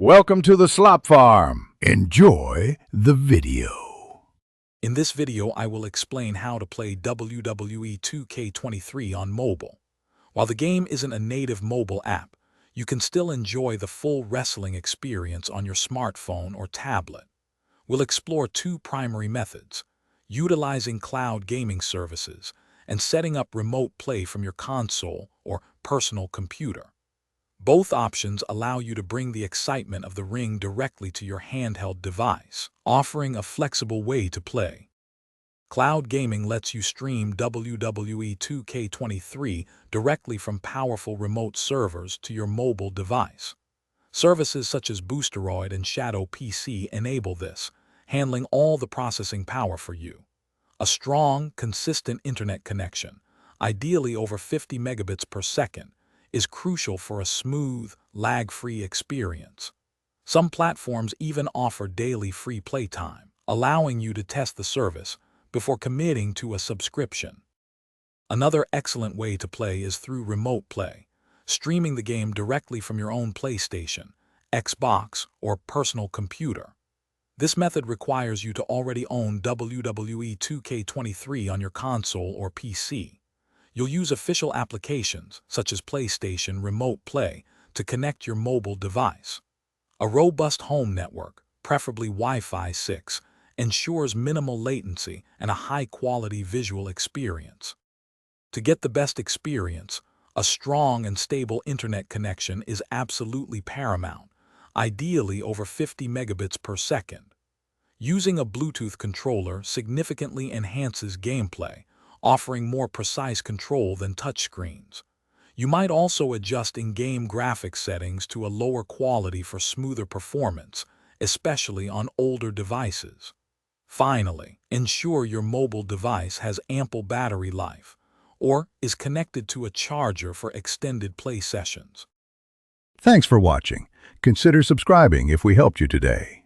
Welcome to the Slop Farm. Enjoy the video. In this video, I will explain how to play WWE 2K23 on mobile. While the game isn't a native mobile app, you can still enjoy the full wrestling experience on your smartphone or tablet. We'll explore two primary methods: utilizing cloud gaming services and setting up remote play from your console or personal computer. Both options allow you to bring the excitement of the ring directly to your handheld device, offering a flexible way to play. Cloud gaming lets you stream WWE 2K23 directly from powerful remote servers to your mobile device. Services such as Boosteroid and Shadow PC enable this, handling all the processing power for you. A strong, consistent internet connection, ideally over 50 megabits per second, is crucial for a smooth, lag-free experience. Some platforms even offer daily free playtime, allowing you to test the service before committing to a subscription. Another excellent way to play is through remote play, streaming the game directly from your own PlayStation, Xbox, or personal computer. This method requires you to already own WWE 2K23 on your console or PC. You'll use official applications, such as PlayStation Remote Play, to connect your mobile device. A robust home network, preferably Wi-Fi 6, ensures minimal latency and a high-quality visual experience. To get the best experience, a strong and stable internet connection is absolutely paramount, ideally over 50 megabits per second. Using a Bluetooth controller significantly enhances gameplay, offering more precise control than touchscreens. You might also adjust in-game graphics settings to a lower quality for smoother performance, especially on older devices. Finally, ensure your mobile device has ample battery life or is connected to a charger for extended play sessions. Thanks for watching. Consider subscribing if we helped you today.